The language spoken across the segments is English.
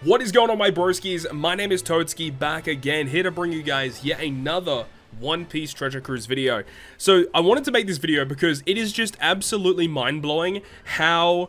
What is going on, my broskies? My name is Toadskii, back again, here to bring you guys yet another One Piece Treasure Cruise video. So I wanted to make this video because it is just absolutely mind-blowing how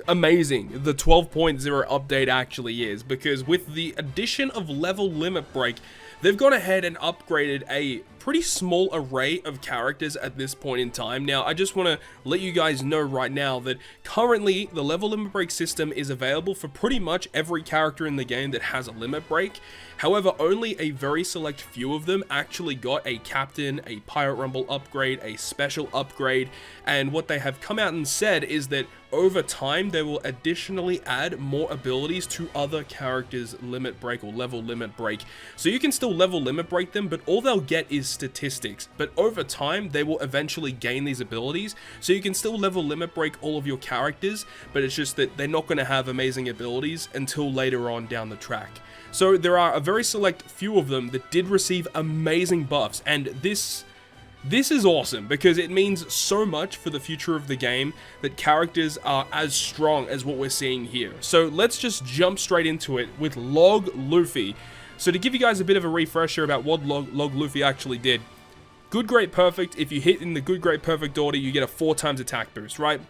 amazing the 12.0 update actually is, because with the addition of level limit break, they've gone ahead and upgraded a pretty small array of characters at this point in time. Now, I just want to let you guys know right now that currently the level limit break system is available for pretty much every character in the game that has a limit break. However, only a very select few of them actually got a captain, a pirate rumble upgrade, a special upgrade, and what they have come out and said is that over time they will additionally add more abilities to other characters' limit break or level limit break. So you can still level limit break them, but all they'll get is statistics. But over time they will eventually gain these abilities, so you can still level limit break all of your characters, but it's just that they're not going to have amazing abilities until later on down the track. So there are a very select few of them that did receive amazing buffs, and this is awesome because it means so much for the future of the game that characters are as strong as what we're seeing here. So let's just jump straight into it with LogLuffy. So to give you guys a bit of a refresher about what LogLuffy actually did, good, great, perfect. If you hit in the good, great, perfect order, you get a 4x attack boost, right?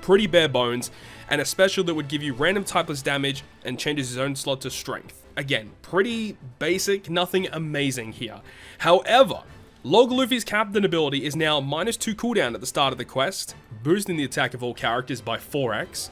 Pretty bare bones, and a special that would give you random typeless damage and changes his own slot to strength. Again, pretty basic, nothing amazing here. However, LogLuffy's captain ability is now -2 cooldown at the start of the quest, boosting the attack of all characters by 4x,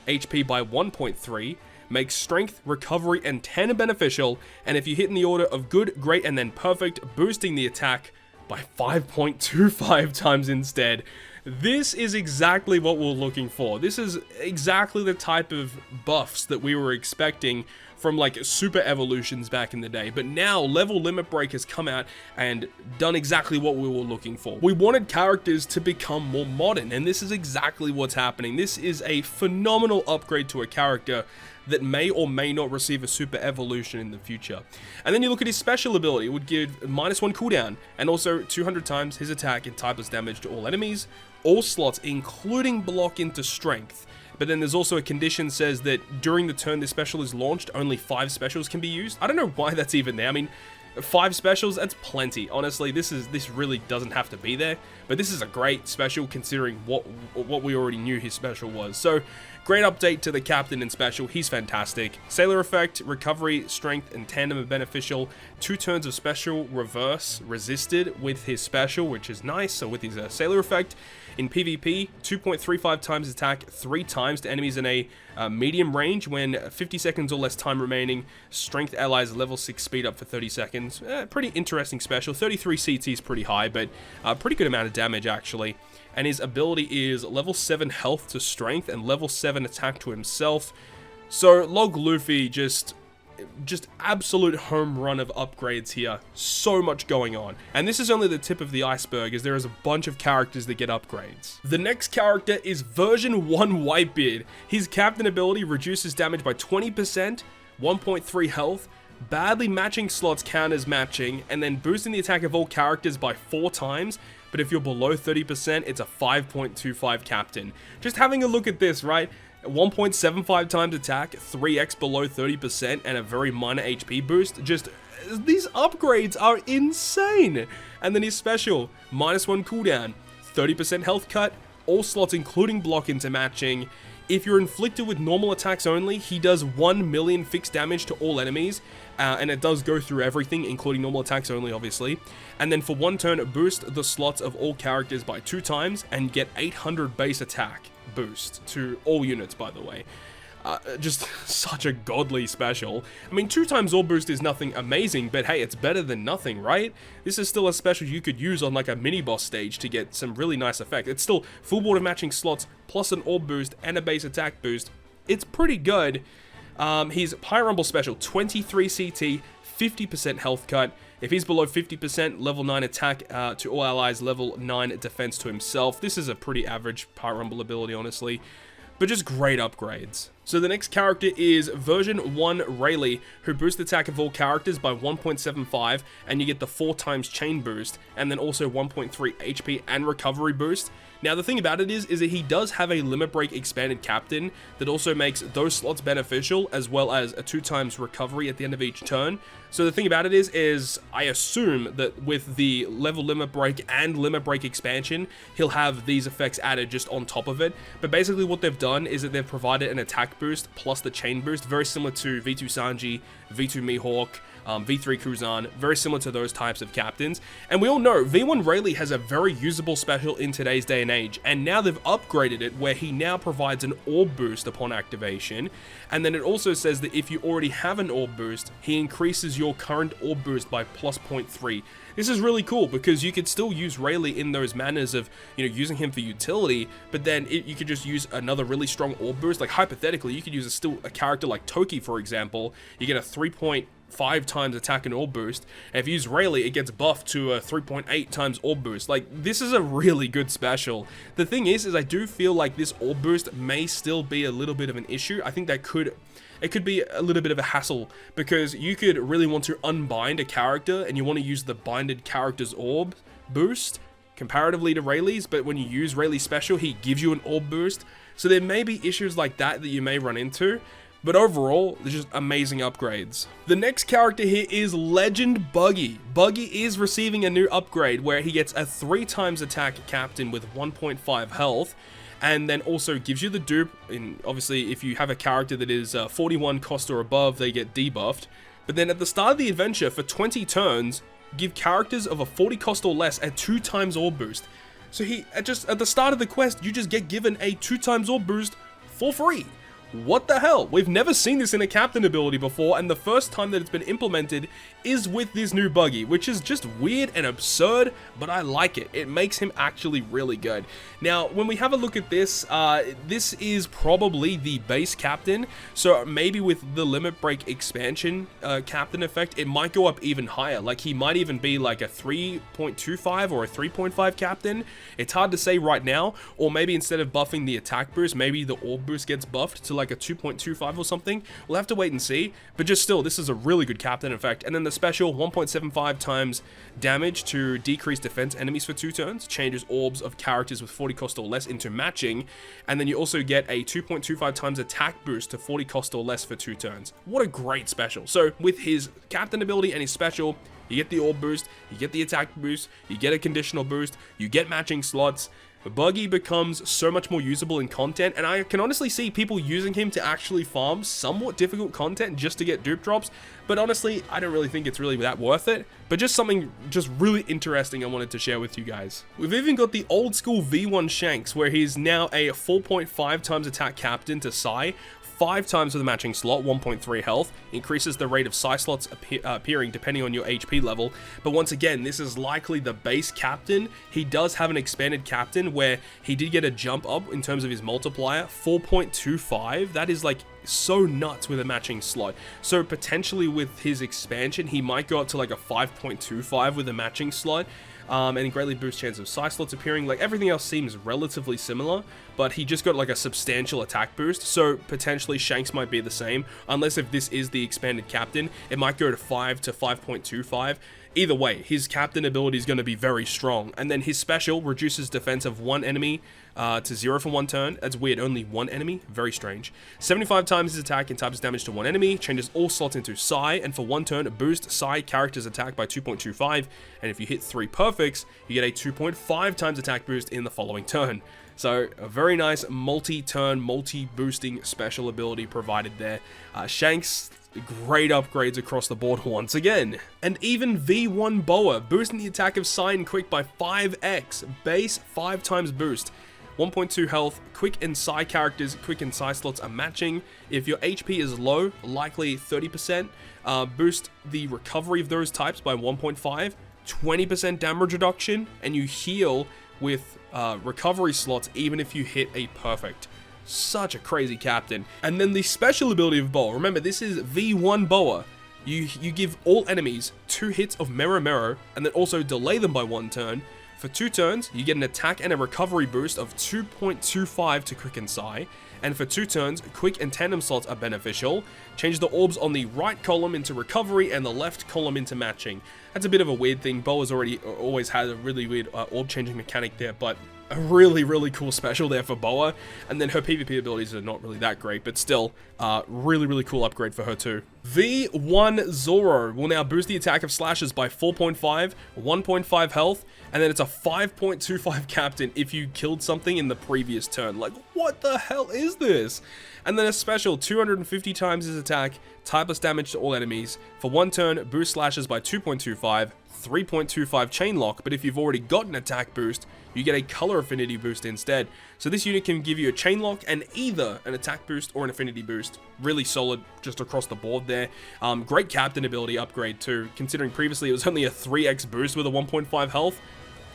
HP by 1.3, makes strength, recovery, and 10 beneficial, and if you hit in the order of good, great, and then perfect, boosting the attack by 5.25 times instead. This is exactly what we're looking for. This is exactly the type of buffs that we were expecting from like super evolutions back in the day. But now level limit break has come out and done exactly what we were looking for. We wanted characters to become more modern, and this is exactly what's happening. This is a phenomenal upgrade to a character that may or may not receive a super evolution in the future. And then you look at his special ability. It would give -1 cooldown and also 200 times his attack and typeless damage to all enemies, all slots including block into strength. But then there's also a condition says that during the turn this special is launched, only 5 specials can be used. I don't know why that's even there. I mean, 5 specials, that's plenty. Honestly, this really doesn't have to be there, but this is a great special considering what we already knew his special was. So, great update to the captain and special. He's fantastic. Sailor effect, recovery, strength, and tandem are beneficial. 2 turns of special reverse resisted with his special, which is nice. So with his sailor effect, in PvP, 2.35 times attack, 3 times to enemies in a medium range when 50 seconds or less time remaining. Strength allies level 6 speed up for 30 seconds. Pretty interesting special. 33 CT is pretty high, but pretty good amount of damage actually. And his ability is level 7 health to strength and level 7 attack to himself. So LogLuffy just absolute home run of upgrades here. So much going on. And this is only the tip of the iceberg, as there is a bunch of characters that get upgrades. The next character is version 1 Whitebeard. His captain ability reduces damage by 20%, 1.3 health, badly matching slots count as matching, and then boosting the attack of all characters by 4 times. But if you're below 30%, it's a 5.25 captain. Just having a look at this, right? 1.75 times attack, 3x below 30%, and a very minor HP boost. Just, these upgrades are insane. And then his special, -1 cooldown, 30% health cut, all slots including block into matching. If you're inflicted with normal attacks only, he does 1 million fixed damage to all enemies, and it does go through everything, including normal attacks only, obviously. And then for 1 turn, boost the slots of all characters by 2 times, and get 800 base attack boost to all units, by the way. Just such a godly special. I mean, 2 times all boost is nothing amazing, but hey, it's better than nothing, right? This is still a special you could use on like a mini-boss stage to get some really nice effect. It's still full board of matching slots, plus an orb boost and a base attack boost. It's pretty good. His Pirate Rumble special, 23 CT, 50% health cut. If he's below 50%, level 9 attack to all allies, level 9 defense to himself. This is a pretty average Pirate Rumble ability, honestly. But just great upgrades. So the next character is version 1 Rayleigh, who boosts the attack of all characters by 1.75, and you get the 4 times chain boost, and then also 1.3 HP and recovery boost. Now the thing about it is that he does have a limit break expanded captain that also makes those slots beneficial, as well as a 2 times recovery at the end of each turn. So the thing about it is I assume that with the level limit break and limit break expansion, he'll have these effects added just on top of it. But basically what they've done is that they've provided an attack boost plus the chain boost, very similar to V2 Sanji, V2 Mihawk, V3 Cruzan, very similar to those types of captains. And we all know V1 Rayleigh has a very usable special in today's day and age, and now they've upgraded it where he now provides an orb boost upon activation, and then it also says that if you already have an orb boost, he increases your current orb boost by plus 0.3. This is really cool because you could still use Rayleigh in those manners of, you know, using him for utility, but then you could just use another really strong orb boost. Like hypothetically, you could use a character like Toki, for example. You get a 3.5 times attack and orb boost, and if you use Rayleigh, it gets buffed to a 3.8 times orb boost. Like, this is a really good special. The thing is I do feel like this orb boost may still be a little bit of an issue. I think that it could be a little bit of a hassle, because you could really want to unbind a character and you want to use the binded character's orb boost comparatively to Rayleigh's, but when you use Rayleigh's special, he gives you an orb boost. So there may be issues like that you may run into. But overall, they're just amazing upgrades. The next character here is Legend Buggy. Buggy is receiving a new upgrade where he gets a 3 times attack captain with 1.5 health, and then also gives you the dupe. And obviously, if you have a character that is 41 cost or above, they get debuffed. But then at the start of the adventure, for 20 turns, give characters of a 40 cost or less a 2 times orb boost. So at the start of the quest, you just get given a 2 times orb boost for free. What the hell? We've never seen this in a captain ability before, and the first time that it's been implemented is with this new Buggy, which is just weird and absurd, but I like it. It makes him actually really good. Now, when we have a look at this, this is probably the base captain, so maybe with the limit break expansion captain effect, it might go up even higher. Like, he might even be like a 3.25 or a 3.5 captain. It's hard to say right now, or maybe instead of buffing the attack boost, maybe the orb boost gets buffed to like a 2.25 or something. We'll have to wait and see, but just still, this is a really good captain effect. And then the special 1.75 times damage to decrease defense enemies for 2 turns, changes orbs of characters with 40 cost or less into matching, and then you also get a 2.25 times attack boost to 40 cost or less for 2 turns. What a great special. So with his captain ability and his special, you get the orb boost, you get the attack boost, you get a conditional boost, you get matching slots. Buggy becomes so much more usable in content, and I can honestly see people using him to actually farm somewhat difficult content just to get dupe drops, but honestly, I don't really think it's really that worth it, but just something just really interesting I wanted to share with you guys. We've even got the old school V1 Shanks, where he's now a 4.5 times attack captain to Sai, 5 times with a matching slot, 1.3 health, increases the rate of Sai slots appearing depending on your HP level. But once again, this is likely the base captain. He does have an expanded captain where he did get a jump up in terms of his multiplier, 4.25. That is like so nuts with a matching slot. So potentially with his expansion, he might go up to like a 5.25 with a matching slot. And he greatly boosts chance of side slots appearing. Like, everything else seems relatively similar, but he just got like a substantial attack boost, so potentially Shanks might be the same, unless if this is the expanded captain, it might go to 5 to 5.25. Either way, his captain ability is going to be very strong, and then his special reduces defense of 1 enemy to 0 for 1 turn. That's weird, only 1 enemy, very strange. 75 times his attack and types damage to 1 enemy, changes all slots into Sai, and for 1 turn, boost Sai character's attack by 2.25, and if you hit 3 perfects, you get a 2.5 times attack boost in the following turn. So, a very nice multi-turn, multi-boosting special ability provided there. Shanks, great upgrades across the board once again. And even V1 Boa, boosting the attack of Sai and Quick by 5x, base 5 times boost. 1.2 health, Quick and Sai characters, Quick and Sai slots are matching. If your HP is low, likely 30%, boost the recovery of those types by 1.5, 20% damage reduction, and you heal with recovery slots even if you hit a perfect. Such a crazy captain. And then the special ability of Boa, remember this is V1 Boa. You give all enemies 2 hits of Mero Mero and then also delay them by 1 turn. For 2 turns, you get an attack and a recovery boost of 2.25 to Quick and Sai. and for 2 turns, quick and tandem slots are beneficial. Change the orbs on the right column into recovery and the left column into matching. That's a bit of a weird thing. Boa's always had a really weird orb changing mechanic there, but a really cool special there for Boa. And then her PvP abilities are not really that great, but still, really cool upgrade for her too. V1 Zoro will now boost the attack of slashes by 4.5, 1.5 health, and then it's a 5.25 captain if you killed something in the previous turn. Like, what the hell is this? And then a special 250 times his attack, typeless damage to all enemies. For 1 turn, boost slashes by 2.25, 3.25 chain lock, but if you've already got an attack boost, you get a color affinity boost instead. So this unit can give you a chain lock and either an attack boost or an affinity boost. Really solid just across the board there. Great captain ability upgrade too, considering previously it was only a 3x boost with a 1.5 health.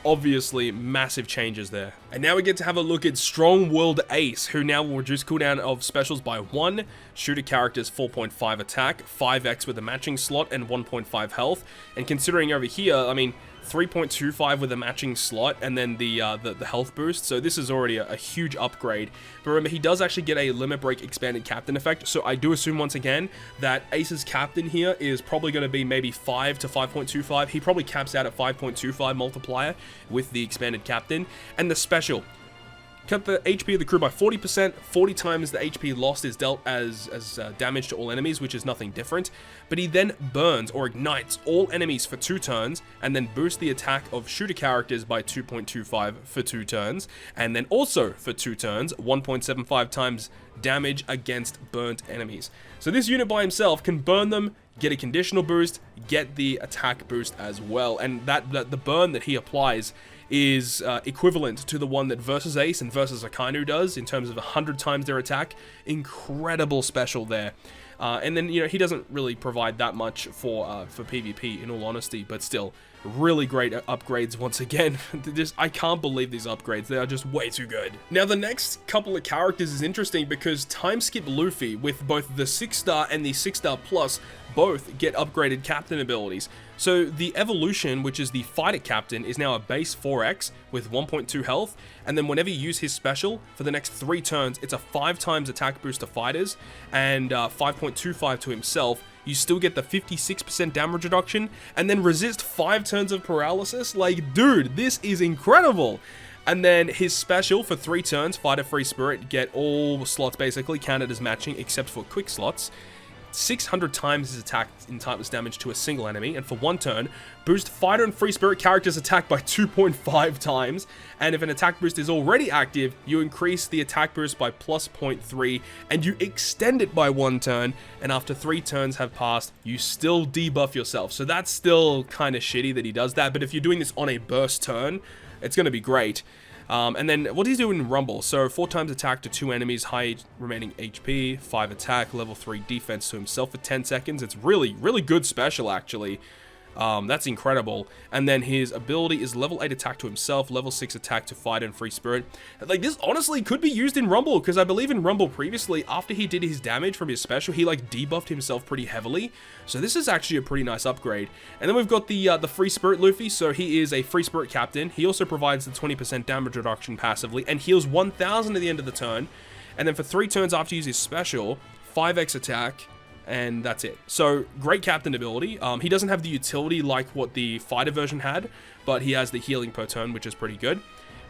Obviously, massive changes there. And now we get to have a look at Strong Willed Ace, who now will reduce cooldown of specials by 1, shooter characters 4.5 attack, 5x with a matching slot, and 1.5 health. And considering over here, I mean, 3.25 with a matching slot, and then the health boost, so this is already a huge upgrade. But remember, he does actually get a limit break expanded captain effect, so I do assume once again that Ace's captain here is probably going to be maybe 5 to 5.25. He probably caps out at 5.25 multiplier with the expanded captain. And the special, cut the HP of the crew by 40%, 40 times the HP lost is dealt as damage to all enemies, which is nothing different. But he then burns or ignites all enemies for 2 turns, and then boosts the attack of shooter characters by 2.25 for 2 turns, and then also for 2 turns, 1.75 times damage against burnt enemies. So this unit by himself can burn them, get a conditional boost, get the attack boost as well, and the burn that he applies is equivalent to the one that Versus Ace and Versus Akainu does in terms of 100 times their attack. Incredible special there. And then, you know, he doesn't really provide that much for PvP, in all honesty, but still, really great upgrades once again. I can't believe these upgrades. They are just way too good. Now, the next couple of characters is interesting because Time Skip Luffy, with both the 6-star and the 6-star plus, both get upgraded captain abilities. So the evolution, which is the fighter captain, is now a base 4x with 1.2 health, and then whenever you use his special for the next 3 turns, it's a 5 times attack boost to fighters and 5.25 to himself. You still get the 56% damage reduction and then resist 5 turns of paralysis. Like, dude, this is incredible. And then his special for 3 turns, Fighter Free Spirit, get all slots basically counted as matching except for quick slots. 600 times his attack in typeless damage to a single enemy, and for 1 turn, boost Fighter and Free Spirit characters' attack by 2.5 times, and if an attack boost is already active, you increase the attack boost by plus 0.3, and you extend it by 1 turn, and after 3 turns have passed, you still debuff yourself. So that's still kind of shitty that he does that, but if you're doing this on a burst turn, it's going to be great. And then what he's doing in Rumble, so 4 times attack to 2 enemies, high remaining HP, 5 attack, level 3 defense to himself for 10 seconds. It's really good special actually. That's incredible. And then his ability is level 8 attack to himself, level 6 attack to Fighter and Free Spirit. Like, this honestly could be used in Rumble, because I believe in Rumble previously, after he did his damage from his special, he like debuffed himself pretty heavily. So this is actually a pretty nice upgrade. And then we've got the Free Spirit Luffy, so he is a Free Spirit captain. He also provides the 20% damage reduction passively, and heals 1000 at the end of the turn. And then for 3 turns after you use his special, 5x attack, and that's it. So, great captain ability. He doesn't have the utility like what the fighter version had, but he has the healing per turn, which is pretty good.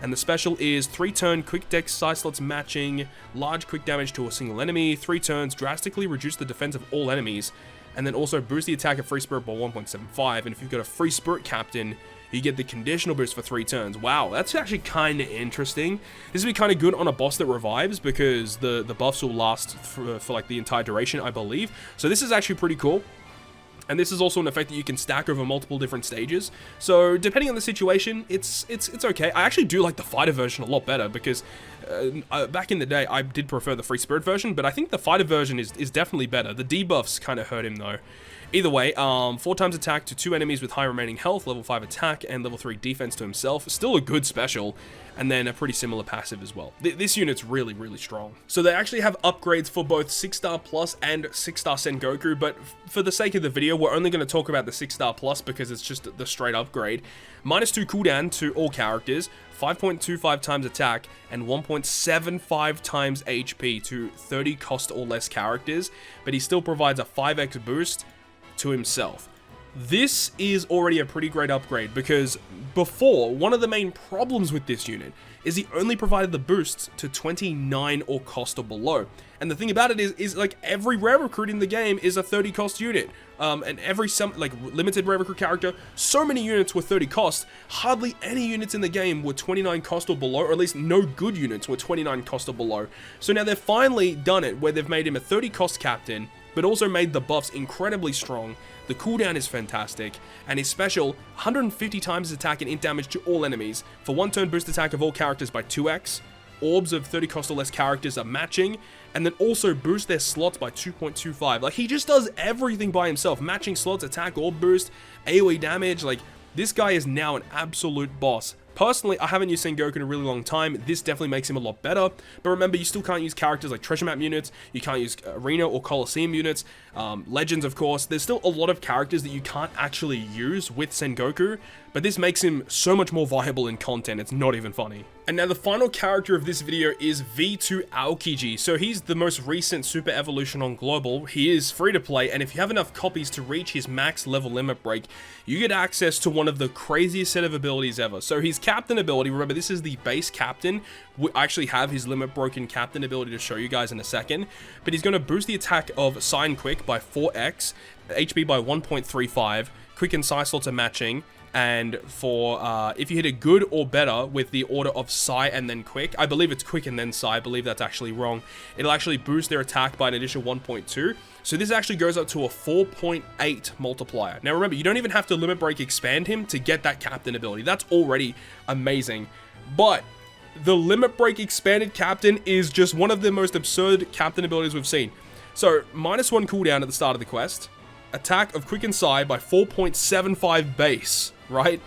And the special is 3 turn quick dex size slots matching, large quick damage to a single enemy, 3 turns drastically reduce the defense of all enemies, and then also boost the attack of Free Spirit by 1.75. And if you've got a Free Spirit captain, you get the conditional boost for 3 turns. Wow, that's actually kind of interesting. This would be kind of good on a boss that revives, because the buffs will last for like the entire duration, I believe. So this is actually pretty cool. And this is also an effect that you can stack over multiple different stages. So depending on the situation, it's okay. I actually do like the fighter version a lot better, because back in the day, I did prefer the Free Spirit version, but I think the fighter version is definitely better. The debuffs kind of hurt him though. Either way, 4 times attack to 2 enemies with high remaining health, level 5 attack, and level 3 defense to himself. Still a good special, and then a pretty similar passive as well. This unit's really strong. So they actually have upgrades for both 6-star plus and 6-star Sengoku, but for the sake of the video, we're only going to talk about the 6-star plus because it's just the straight upgrade. -2 cooldown to all characters, 5.25 times attack, and 1.75 times HP to 30 cost or less characters, but he still provides a 5x boost to himself. This is already a pretty great upgrade because before, one of the main problems with this unit is he only provided the boosts to 29 or cost or below. And the thing about it is like every rare recruit in the game is a 30 cost unit. And every limited rare recruit character, so many units were 30 cost. Hardly any units in the game were 29 cost or below, or at least no good units were 29 cost or below. So now they've finally done it where they've made him a 30 cost captain, but also made the buffs incredibly strong. The cooldown is fantastic, and his special, 150 times his attack and int damage to all enemies, for 1 turn boost attack of all characters by 2x, orbs of 30 cost or less characters are matching, and then also boost their slots by 2.25. Like, he just does everything by himself, matching slots, attack, orb boost, AoE damage. Like, this guy is now an absolute boss. Personally, I haven't used Sengoku in a really long time. This definitely makes him a lot better. But remember, you still can't use characters like Treasure Map units. You can't use Arena or Coliseum units. Legends, of course. There's still a lot of characters that you can't actually use with Sengoku. But this makes him so much more viable in content. It's not even funny. And now the final character of this video is V2 Aokiji. So he's the most recent super evolution on Global. He is free to play, and if you have enough copies to reach his max level limit break, you get access to one of the craziest set of abilities ever. So his captain ability, remember this is the base captain. We actually have his limit broken captain ability to show you guys in a second. But he's going to boost the attack of Sign Quick by 4x, HP by 1.35, Quick and Psi slots are matching. And for, if you hit a good or better with the order of Psi and then Quick, I believe it's Quick and then Psi, I believe that's actually wrong, it'll actually boost their attack by an additional 1.2, so this actually goes up to a 4.8 multiplier. Now remember, you don't even have to Limit Break expand him to get that captain ability, that's already amazing, but the Limit Break expanded captain is just one of the most absurd captain abilities we've seen. So, -1 cooldown at the start of the quest, attack of Quick and Psi by 4.75 base, right?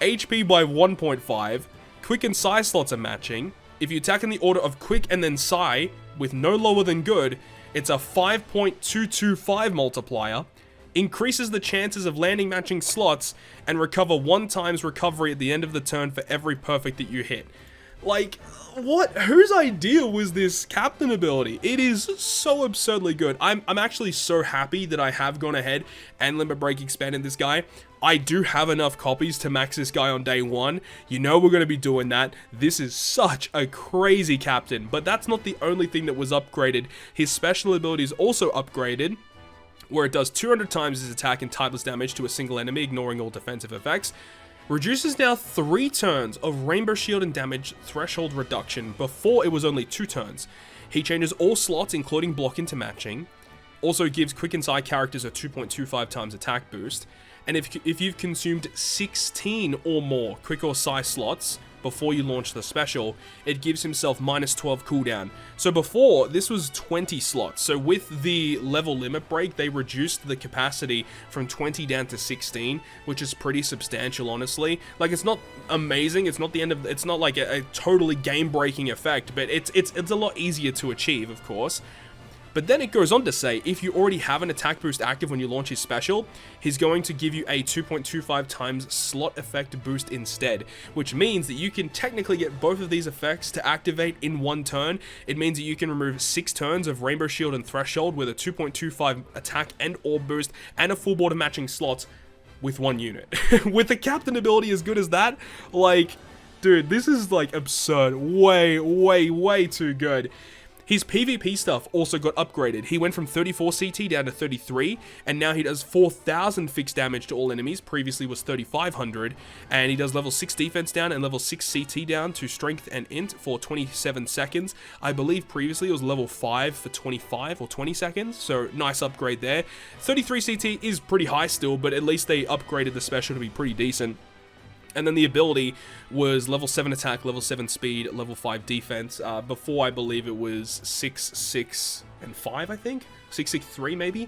HP by 1.5, Quick and Psi slots are matching. If you attack in the order of Quick and then Psi, with no lower than good, it's a 5.225 multiplier, increases the chances of landing matching slots, and recover 1 times recovery at the end of the turn for every perfect that you hit. Like, what? Whose idea was this captain ability? It is so absurdly good. I'm actually so happy that I have gone ahead and Limit Break expanded this guy. I do have enough copies to max this guy on day 1. You know we're going to be doing that. This is such a crazy captain. But that's not the only thing that was upgraded. His special ability is also upgraded, where it does 200 times his attack and typeless damage to a single enemy, ignoring all defensive effects. Reduces now 3 turns of Rainbow Shield and damage threshold reduction. Before, it was only 2 turns. He changes all slots, including block into matching. Also gives Quick and Psi characters a 2.25 times attack boost. And if you've consumed 16 or more Quick or Psi slots before you launch the special, it gives himself -12 cooldown. So before, this was 20 slots. So with the level limit break, they reduced the capacity from 20 down to 16, which is pretty substantial, honestly. Like, it's not amazing, it's not the end of, it's not like a totally game-breaking effect, but it's a lot easier to achieve, of course. But then it goes on to say, if you already have an attack boost active when you launch his special, he's going to give you a 2.25 times slot effect boost instead, which means that you can technically get both of these effects to activate in 1 turn. It means that you can remove 6 turns of Rainbow Shield and Threshold with a 2.25 attack and orb boost and a full board of matching slots with 1 unit. With the captain ability as good as that, like, dude, this is like absurd. Way too good. His PvP stuff also got upgraded. He went from 34 CT down to 33, and now he does 4,000 fixed damage to all enemies. Previously was 3,500, and he does level 6 defense down and level 6 CT down to strength and int for 27 seconds. I believe previously it was level 5 for 25 or 20 seconds, so nice upgrade there. 33 CT is pretty high still, but at least they upgraded the special to be pretty decent. And then the ability was level 7 attack, level 7 speed, level 5 defense. Before, I believe it was 6, 6, and 5, I think? 6, 6, 3, maybe?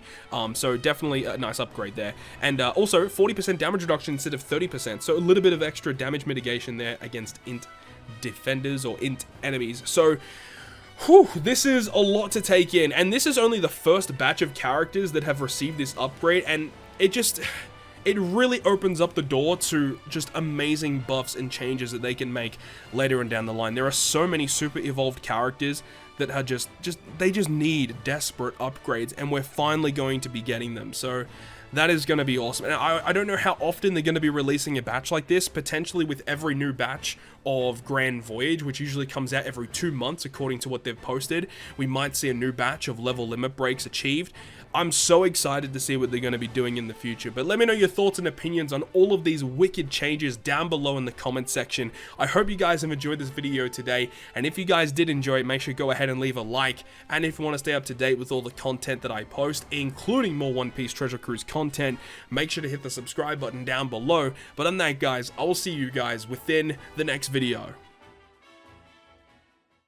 So definitely a nice upgrade there. And also, 40% damage reduction instead of 30%. So a little bit of extra damage mitigation there against int defenders or int enemies. So, whew, this is a lot to take in. And this is only the first batch of characters that have received this upgrade. And it really opens up the door to just amazing buffs and changes that they can make later and down the line. There are so many super evolved characters that are they just need desperate upgrades, and we're finally going to be getting them. So that is going to be awesome. And I don't know how often they're going to be releasing a batch like this, potentially with every new batch of Grand Voyage, which usually comes out every 2 months according to what they've posted. We might see a new batch of level limit breaks achieved. I'm so excited to see what they're going to be doing in the future. But let me know your thoughts and opinions on all of these wicked changes down below in the comment section. I hope you guys have enjoyed this video today, and if you guys did enjoy it, make sure to go ahead and leave a like. And if you want to stay up to date with all the content that I post, including more One Piece Treasure Cruise content, make sure to hit the subscribe button down below. But on that, guys, I will see you guys within the next video.